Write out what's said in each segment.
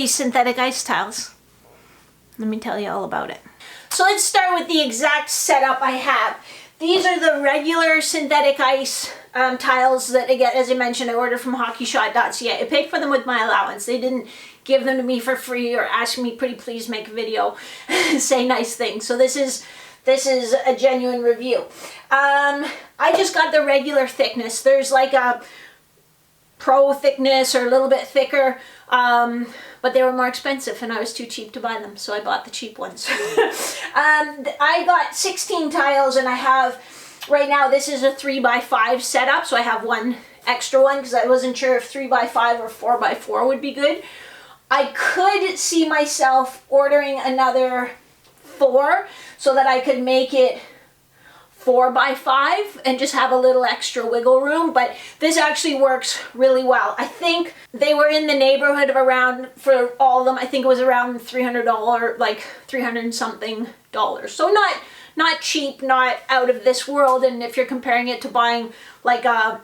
these synthetic ice tiles. Let me tell you all about it. So let's start with the exact setup I have. These are the regular synthetic ice tiles that, again, as I mentioned, I ordered from HockeyShot.ca. I paid for them with my allowance. They didn't give them to me for free or ask me, pretty please make a video, say nice things. So this is a genuine review. I just got the regular thickness. There's like a pro thickness or a little bit thicker, but they were more expensive and I was too cheap to buy them, so I bought the cheap ones. I got 16 tiles and I have, right now this is a 3x5 setup, so I have one extra one because I wasn't sure if 3x5 or 4x4 would be good. I could see myself ordering another 4 so that I could make it 4x5 and just have a little extra wiggle room, but this actually works really well. I think they were in the neighborhood of around, for all of them, I think it was around $300, like 300 and something dollars. So not cheap, not out of this world, and if you're comparing it to buying like a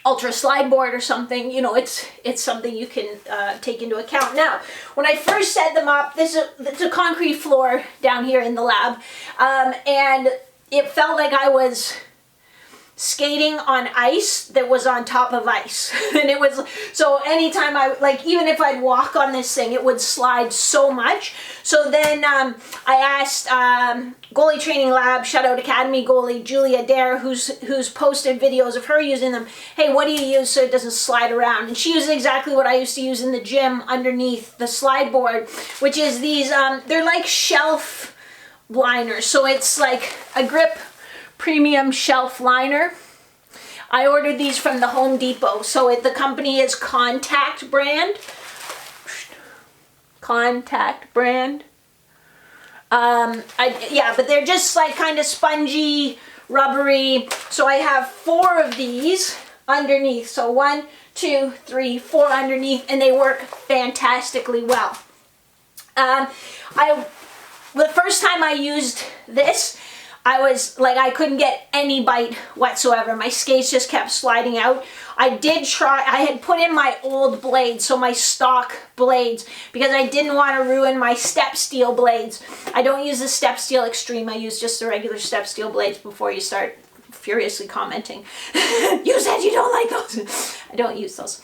ultra slide board or something, you know, it's something you can take into account. Now, when I first set them up, it's a concrete floor down here in the lab, and it felt like I was skating on ice that was on top of ice. And it was, so anytime even if I'd walk on this thing, it would slide so much. So then I asked Goalie Training Lab, shout out Academy goalie Julia Dare, who's posted videos of her using them. Hey, what do you use so it doesn't slide around? And she used exactly what I used to use in the gym underneath the slide board, which is these, they're like shelf liners. So it's like a grip premium shelf liner. I ordered these from the Home Depot. So the company is Contact brand. Contact brand. Yeah, but they're just like kind of spongy, rubbery. So I have 4 of these underneath. So 1, 2, 3, 4 underneath, and they work fantastically well. The first time I used this, I was like, I couldn't get any bite whatsoever. My skates just kept sliding out. I had put in my old blades, so my stock blades, because I didn't want to ruin my step steel blades. I don't use the step steel extreme. I use just the regular step steel blades before you start furiously commenting. You said you don't like those. I don't use those.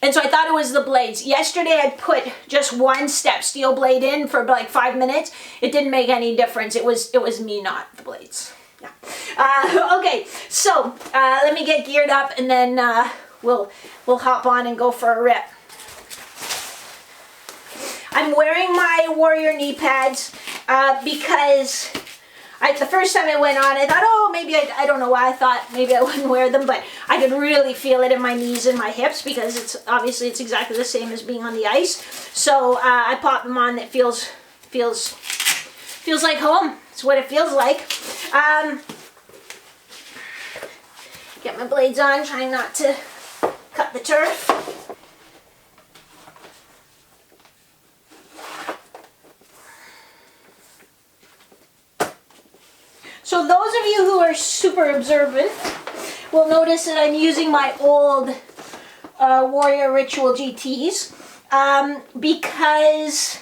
And so I thought it was the blades. Yesterday I put just one step steel blade in for like 5 minutes. It didn't make any difference. It was me, not the blades. Yeah. Okay, so let me get geared up and then we'll hop on and go for a rip. I'm wearing my Warrior knee pads because the first time I went on, I thought, oh, maybe I don't know why I thought maybe I wouldn't wear them, but I could really feel it in my knees and my hips because it's exactly the same as being on the ice. So I popped them on. It feels like home. It's what it feels like. Get my blades on, trying not to cut the turf. So those of you who are super observant will notice that I'm using my old Warrior Ritual GTs because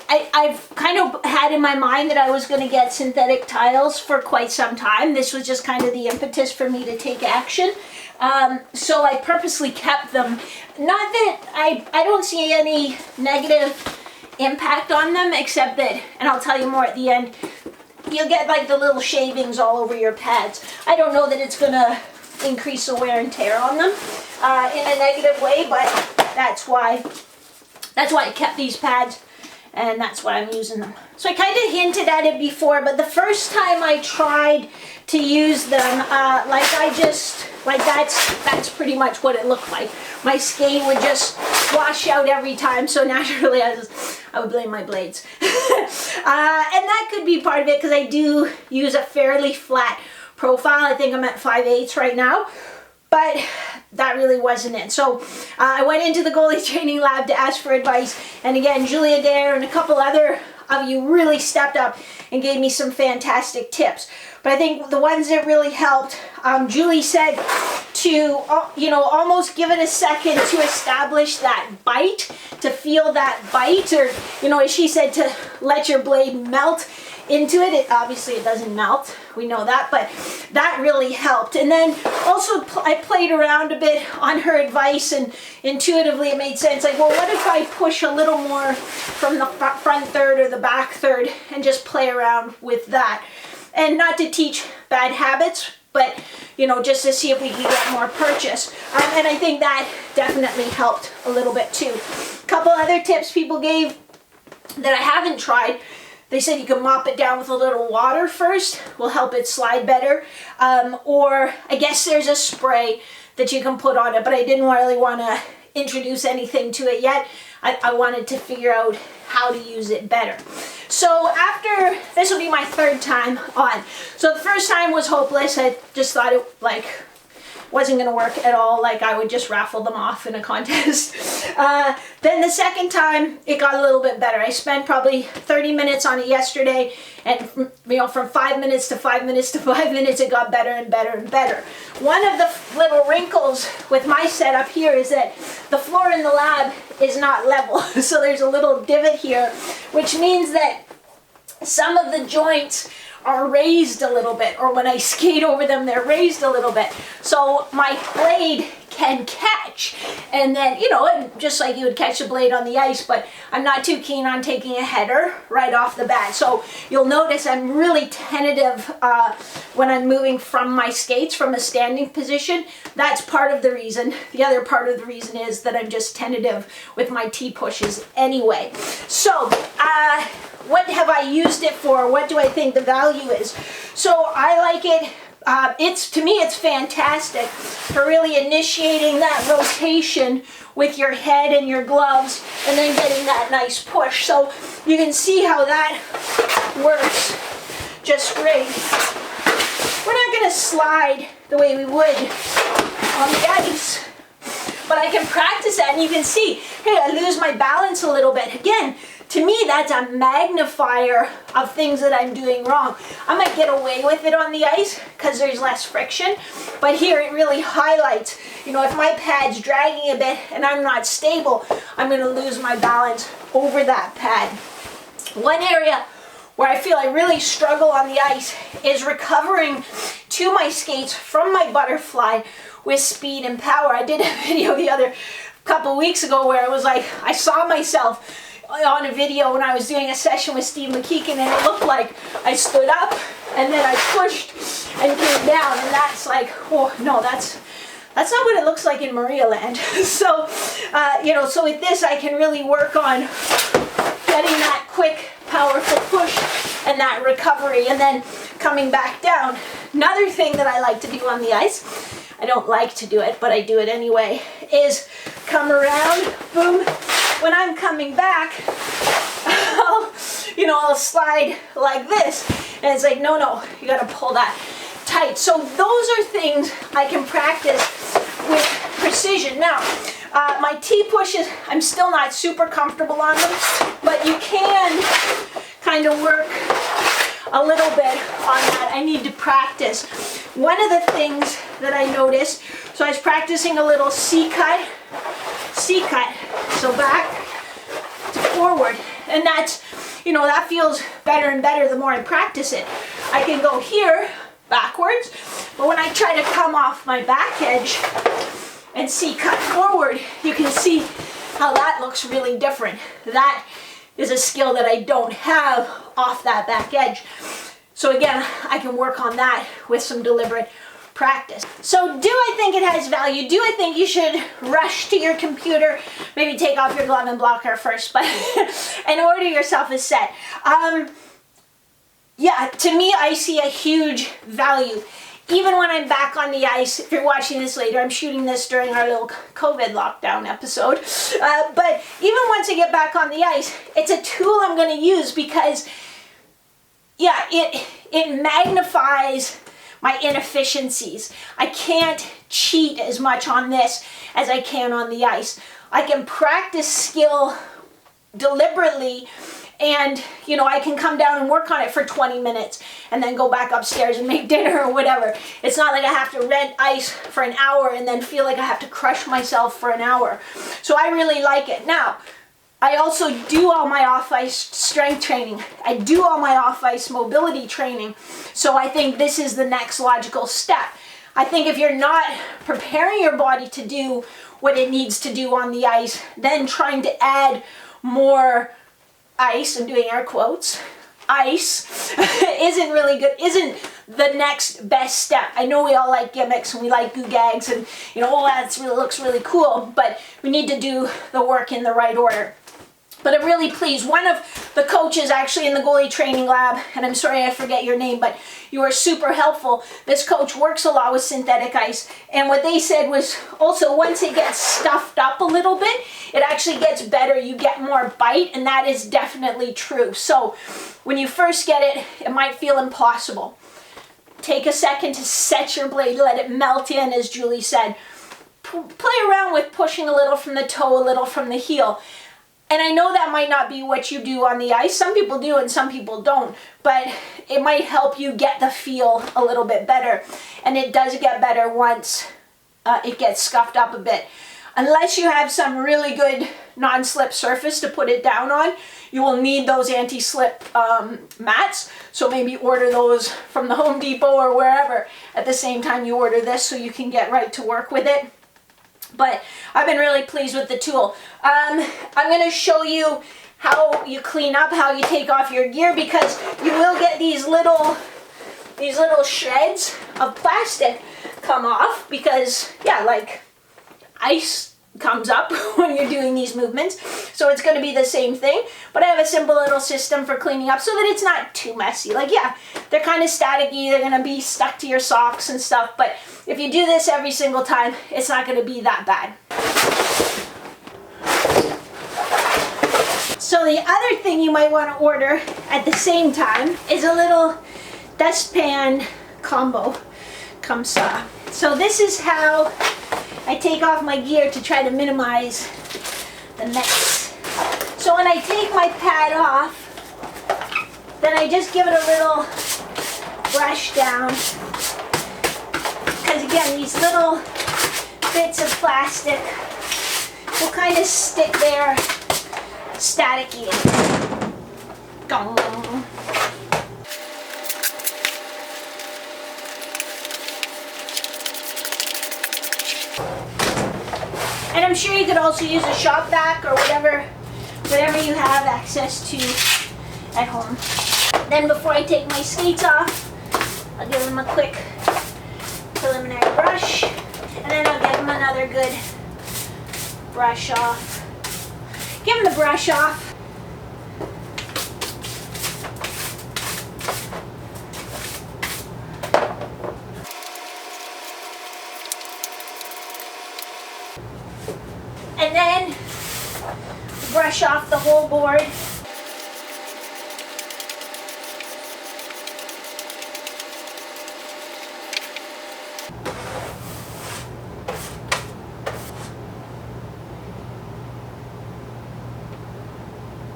I've kind of had in my mind that I was going to get synthetic tiles for quite some time. This was just kind of the impetus for me to take action. So I purposely kept them. Not that I don't see any negative impact on them, except that, and I'll tell you more at the end, you'll get like the little shavings all over your pads. I don't know that it's going to increase the wear and tear on them in a negative way, but that's why I kept these pads, and that's why I'm using them. So I kind of hinted at it before, but the first time I tried to use them, that's pretty much what it looked like. My skate would just wash out every time, so naturally I would blame my blades. And that could be part of it because I do use a fairly flat profile. I think I'm at 5/8 right now, but that really wasn't it. So I went into the Goalie Training Lab to ask for advice, and again, Julia Dare and a couple other of you really stepped up and gave me some fantastic tips. But I think the ones that really helped, Julie said to, almost give it a second to establish that bite, to feel that bite, or, as she said, to let your blade melt into it. Obviously it doesn't melt, we know that, but that really helped. And then also I played around a bit on her advice, and intuitively it made sense. Like, well, what if I push a little more from the front third or the back third and just play around with that? And not to teach bad habits, but just to see if we can get more purchase. And I think that definitely helped a little bit too. A couple other tips people gave that I haven't tried. They said you can mop it down with a little water first, will help it slide better. Or I guess there's a spray that you can put on it, but I didn't really want to introduce anything to it yet. I wanted to figure out how to use it better. So after, this will be my third time on. So the first time was hopeless. I just thought it wasn't going to work at all. Like I would just raffle them off in a contest. Then the second time it got a little bit better. I spent probably 30 minutes on it yesterday, and from 5 minutes to 5 minutes to 5 minutes, it got better and better and better. One of the little wrinkles with my setup here is that the floor in the lab is not level. So there's a little divot here, which means that some of the joints are raised a little bit, or when I skate over them, they're raised a little bit. So my blade can catch, and then, just like you would catch a blade on the ice, but I'm not too keen on taking a header right off the bat. So you'll notice I'm really tentative when I'm moving from my skates from a standing position. That's part of the reason. The other part of the reason is that I'm just tentative with my T-pushes anyway. So, what have I used it for? What do I think the value is? So I like it. To me, it's fantastic for really initiating that rotation with your head and your gloves, and then getting that nice push. So you can see how that works just great. We're not going to slide the way we would on the ice, but I can practice that, and you can see, hey, I lose my balance a little bit. Again, to me, that's a magnifier of things that I'm doing wrong. I might get away with it on the ice because there's less friction, but here it really highlights, if my pad's dragging a bit and I'm not stable, I'm going to lose my balance over that pad. One area where I feel I really struggle on the ice is recovering to my skates from my butterfly with speed and power. I did a video the other couple weeks ago where it was like, I saw myself on a video when I was doing a session with Steve McKeegan, and it looked like I stood up and then I pushed and came down, and that's like, oh no, that's not what it looks like in Maria Land. So so with this I can really work on getting that quick powerful push and that recovery, and then coming back down. Another thing that I like to do on the ice, I don't like to do it, but I do it anyway, is come around, boom. When I'm coming back, I'll slide like this, and it's like, no, you gotta pull that tight. So those are things I can practice with precision. Now, my T-pushes, I'm still not super comfortable on them, but you can kind of work a little bit on that. I need to practice. One of the things that I noticed, so I was practicing a little C-cut, so back to forward, and that's, that feels better and better the more I practice it. I can go here, backwards, but when I try to come off my back edge and C-cut forward, you can see how that looks really different. That is a skill that I don't have off that back edge. So again, I can work on that with some deliberate practice. So do I think it has value? Do I think you should rush to your computer, maybe take off your glove and blocker first, but and order yourself a set? Yeah, to me, I see a huge value. Even when I'm back on the ice, if you're watching this later, I'm shooting this during our little COVID lockdown episode. But even once I get back on the ice, it's a tool I'm going to use because, yeah, it magnifies my inefficiencies. I can't cheat as much on this as I can on the ice. I can practice skill deliberately and you know, I can come down and work on it for 20 minutes and then go back upstairs and make dinner or whatever. It's not like I have to rent ice for an hour and then feel like I have to crush myself for an hour. So I really like it. Now, I also do all my off-ice strength training. I do all my off-ice mobility training. So I think this is the next logical step. I think if you're not preparing your body to do what it needs to do on the ice, then trying to add more ice, I'm doing air quotes, ice, isn't really good, isn't the next best step. I know we all like gimmicks and we like goo gags and, you know, oh, that really looks really cool, but we need to do the work in the right order. But I'm really pleased. One of the coaches actually in the goalie training lab, and I'm sorry I forget your name, but you are super helpful. This coach works a lot with synthetic ice, and what they said was also once it gets stuffed up a little bit, it actually gets better. You get more bite, and that is definitely true. So when you first get it, it might feel impossible. Take a second to set your blade, let it melt in, as Julie said. Play around with pushing a little from the toe, a little from the heel. And I know that might not be what you do on the ice. Some people do and some people don't. But it might help you get the feel a little bit better. And it does get better once it gets scuffed up a bit. Unless you have some really good non-slip surface to put it down on, you will need those anti-slip mats. So maybe order those from the Home Depot or wherever at the same time you order this so you can get right to work with it. But I've been really pleased with the tool. I'm going to show you how you clean up, how you take off your gear, because you will get these little shreds of plastic come off because, yeah, like ice comes up when you're doing these movements. So it's going to be the same thing, but I have a simple little system for cleaning up so that it's not too messy. Like, yeah, they're kind of staticky, they're going to be stuck to your socks and stuff, but if you do this every single time, it's not going to be that bad. So the other thing you might want to order at the same time is a little dustpan combo, comme ça. So this is how I take off my gear to try to minimize the mess. So when I take my pad off, then I just give it a little brush down. Because again, these little bits of plastic will kind of stick there staticky. Gong. And I'm sure you could also use a shop vac or whatever you have access to at home. Then before I take my skates off, I'll give them a quick preliminary brush, and then I'll give them another good brush off. Give them the brush off. And then brush off the whole board.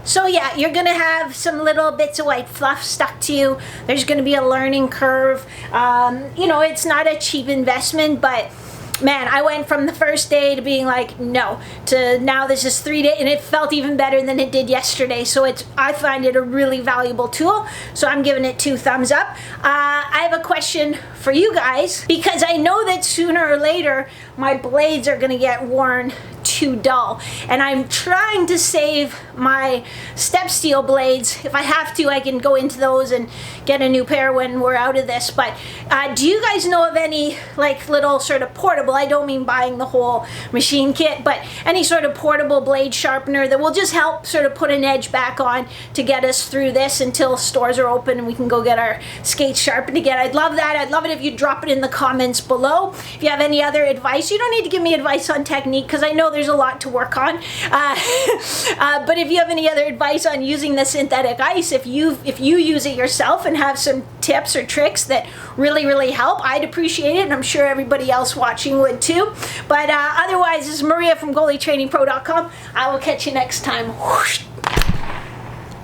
So yeah, you're gonna have some little bits of white fluff stuck to you. There's gonna be a learning curve. You know, it's not a cheap investment, but man, I went from the first day to being like, no, to now this is 3 days, and it felt even better than it did yesterday. So I find it a really valuable tool. So I'm giving it 2 thumbs up. I have a question for you guys, because I know that sooner or later my blades are gonna get worn too dull, and I'm trying to save my step steel blades. If I have to, I can go into those and get a new pair when we're out of this. But do you guys know of any like little sort of portable, I don't mean buying the whole machine kit, but any sort of portable blade sharpener that will just help sort of put an edge back on to get us through this until stores are open and we can go get our skates sharpened again? I'd love that. I'd love it if you drop it in the comments below. If you have any other advice, you don't need to give me advice on technique, because I know there's a lot to work on. But if you have any other advice on using the synthetic ice, if you use it yourself and have some tips or tricks that really help, I'd appreciate it, and I'm sure everybody else watching would too. But otherwise, this is Maria from goalietrainingpro.com. I will catch you next time. Whoosh.